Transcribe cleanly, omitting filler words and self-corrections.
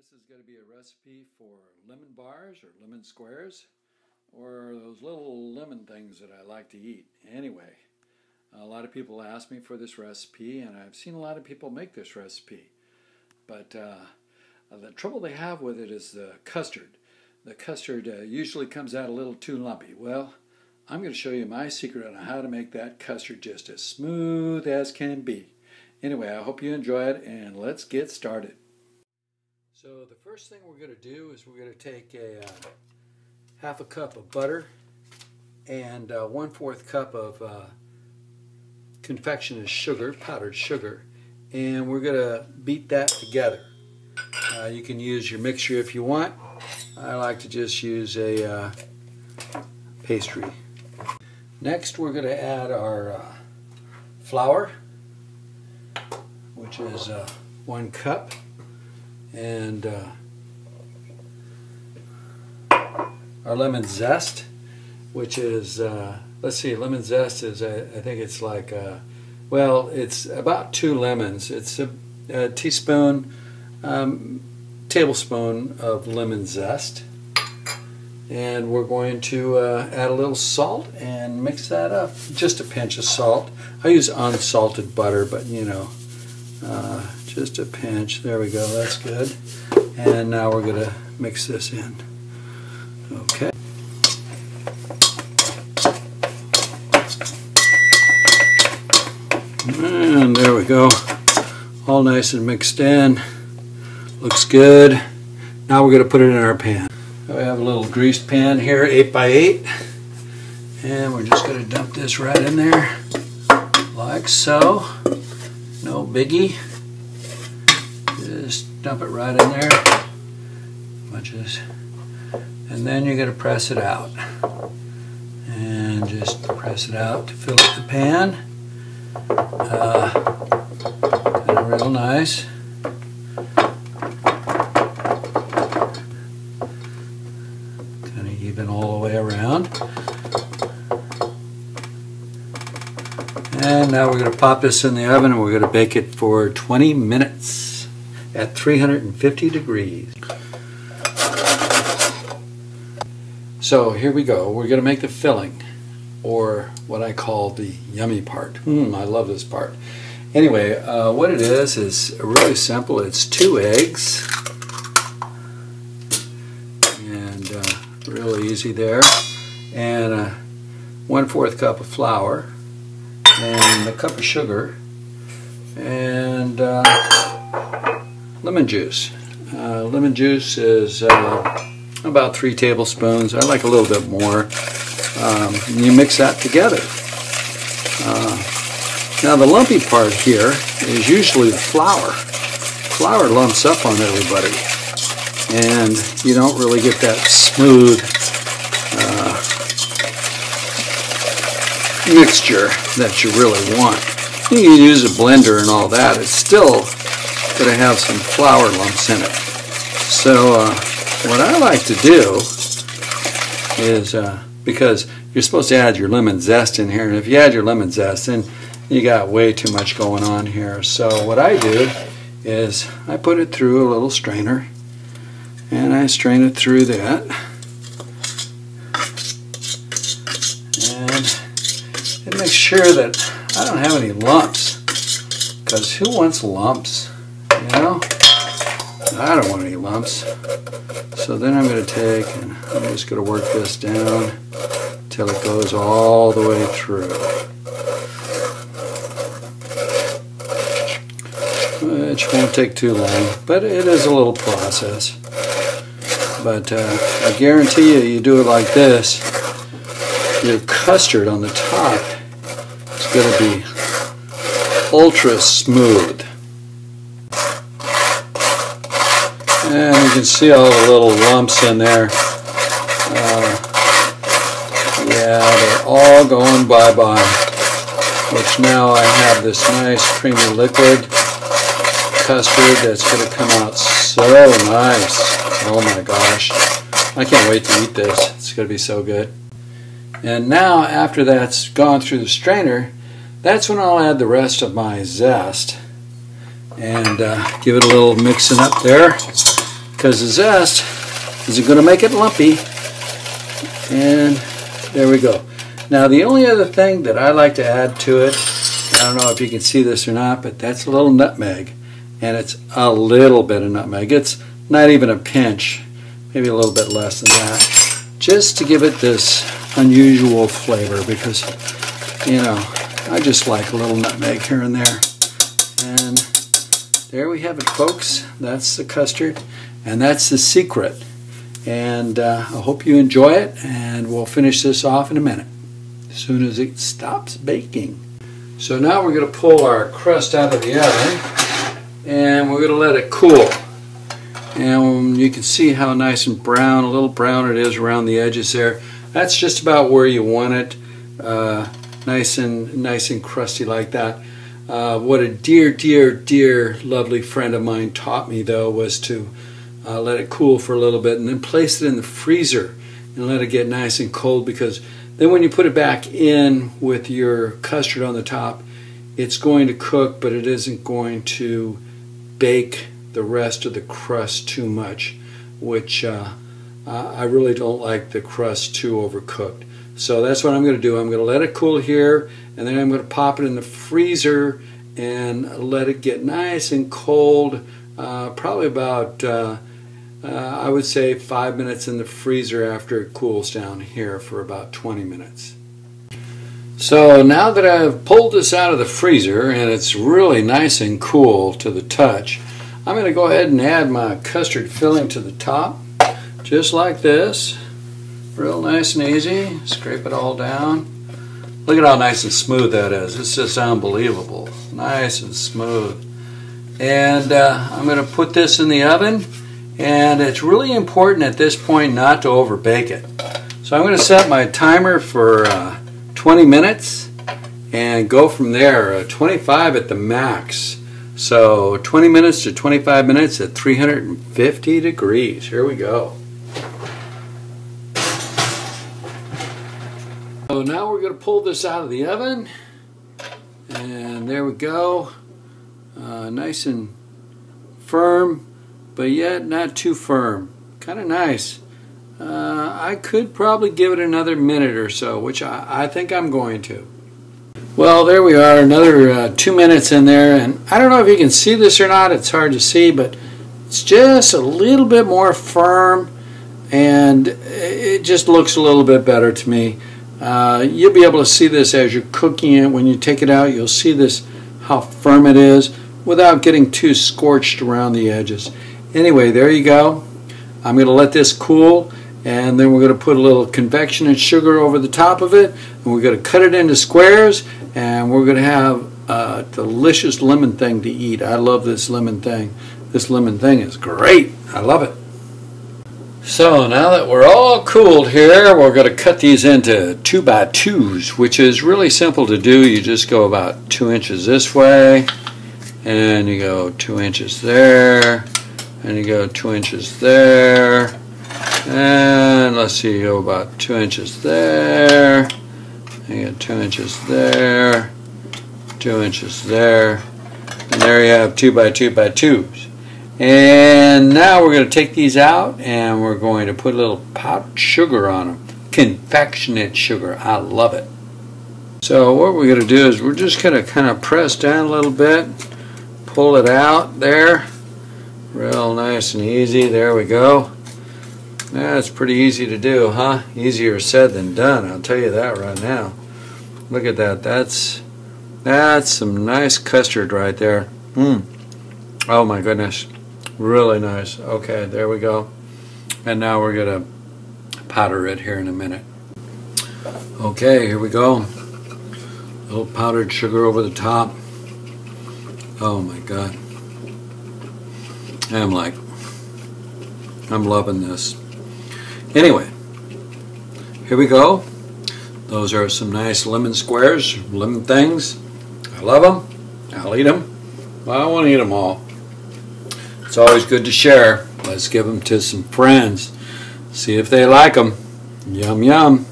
This is going to be a recipe for lemon bars or lemon squares or those little lemon things that I like to eat. Anyway, a lot of people ask me for this recipe, and I've seen a lot of people make this recipe. But the trouble they have with it is the custard. The custard usually comes out a little too lumpy. Well, I'm going to show you my secret on how to make that custard just as smooth as can be. Anyway, I hope you enjoy it, and let's get started. So the first thing we're going to do is we're going to take a half a cup of butter and 1/4 cup of confectioner's sugar, powdered sugar, and we're going to beat that together. You can use your mixture if you want. I like to just use a pastry. Next we're going to add our flour, which is 1 cup. And our lemon zest, which is, let's see, lemon zest is, I think it's like, well, it's about 2 lemons. It's a teaspoon, tablespoon of lemon zest. And we're going to add a little salt and mix that up. Just a pinch of salt. I use unsalted butter, but you know, just a pinch. There we go, that's good. And now we're going to mix this in. Okay. And there we go. All nice and mixed in. Looks good. Now we're going to put it in our pan. We have a little greased pan here, 8 by 8. And we're just going to dump this right in there. Like so. No biggie. Just dump it right in there, and then you're going to press it out, and just press it out to fill up the pan, and real nice. Kind of even all the way around. And now we're going to pop this in the oven, and we're going to bake it for 20 minutes. At 350 degrees. So here we go. We're going to make the filling, or what I call the yummy part. I love this part. Anyway, what it is really simple. It's 2 eggs, and real easy there, and 1/4 cup of flour, and a cup of sugar, and lemon juice. Lemon juice is about 3 tablespoons. I like a little bit more. And you mix that together. Now the lumpy part here is usually the flour. Flour lumps up on everybody, and you don't really get that smooth mixture that you really want. You can use a blender and all that. It's still going to have some flour lumps in it. So what I like to do is, because you're supposed to add your lemon zest in here, and if you add your lemon zest, then you got way too much going on here. So what I do is I put it through a little strainer, and I strain it through that, and it makes sure that I don't have any lumps, because who wants lumps? You know, I don't want any lumps. So then I'm going to take, and I'm just going to work this down till it goes all the way through. Which won't take too long, but it is a little process. But I guarantee you do it like this, your custard on the top is going to be ultra smooth. And you can see all the little lumps in there. Yeah, they're all going bye-bye. Which now I have this nice creamy liquid custard that's going to come out so nice. Oh my gosh. I can't wait to eat this. It's going to be so good. And now after that's gone through the strainer, that's when I'll add the rest of my zest. And give it a little mixing up there. because the zest isn't going to make it lumpy. And there we go. Now the only other thing that I like to add to it, I don't know if you can see this or not, but that's a little nutmeg. And it's a little bit of nutmeg. It's not even a pinch, maybe a little bit less than that, just to give it this unusual flavor, because, you know, I just like a little nutmeg here and there. And there we have it, folks. That's the custard, and that's the secret. And I hope you enjoy it, and we'll finish this off in a minute as soon as it stops baking. So now we're going to pull our crust out of the oven, and we're going to let it cool. And you can see how nice and brown, a little brown it is around the edges there. That's just about where you want it, nice and crusty like that. What a dear lovely friend of mine taught me, though, was to let it cool for a little bit and then place it in the freezer and let it get nice and cold, because then when you put it back in with your custard on the top, it's going to cook, but it isn't going to bake the rest of the crust too much, which I really don't like the crust too overcooked. So that's what I'm going to do. I'm going to let it cool here, and then I'm going to pop it in the freezer and let it get nice and cold, probably about I would say 5 minutes in the freezer after it cools down here for about 20 minutes. So now that I've pulled this out of the freezer and it's really nice and cool to the touch, I'm going to go ahead and add my custard filling to the top, just like this. Real nice and easy. Scrape it all down. Look at how nice and smooth that is. It's just unbelievable. Nice and smooth. And I'm going to put this in the oven. And it's really important at this point not to overbake it. So I'm going to set my timer for 20 minutes and go from there, 25 at the max. So 20 minutes to 25 minutes at 350 degrees. Here we go. So now we're going to pull this out of the oven. And there we go. Nice and firm, but yet not too firm. Kind of nice. I could probably give it another minute or so, which I think I'm going to. Well, there we are, another 2 minutes in there, and I don't know if you can see this or not. It's hard to see, but it's just a little bit more firm, and it just looks a little bit better to me. You'll be able to see this as you're cooking it. When you take it out, you'll see this, how firm it is, without getting too scorched around the edges. Anyway, there you go. I'm going to let this cool, and then we're going to put a little convection and sugar over the top of it, and we're going to cut it into squares, and we're going to have a delicious lemon thing to eat. I love this lemon thing. This lemon thing is great. I love it. So now that we're all cooled here, we're going to cut these into 2x2s, which is really simple to do. You just go about 2 inches this way, and you go 2 inches there, and you go 2 inches there, and let's see, you go about 2 inches there, and you get 2 inches there, 2 inches there, and there you have 2x2x2s. And now we're going to take these out, and we're going to put a little powdered sugar on them. Confectionate sugar. I love it. So what we're going to do is we're just going to kind of press down a little bit, pull it out there. Real nice and easy. There we go. That's pretty easy to do, huh? Easier said than done, I'll tell you that right now. Look at that. That's some nice custard right there. Oh my goodness. Really nice. Okay, there we go. And now we're going to powder it here in a minute. Okay, here we go. A little powdered sugar over the top. Oh my God. I'm loving this. Anyway, here we go. Those are some nice lemon squares, lemon things. I love them. I'll eat them. Well, I want to eat them all. It's always good to share. Let's give them to some friends. See if they like them. Yum, yum.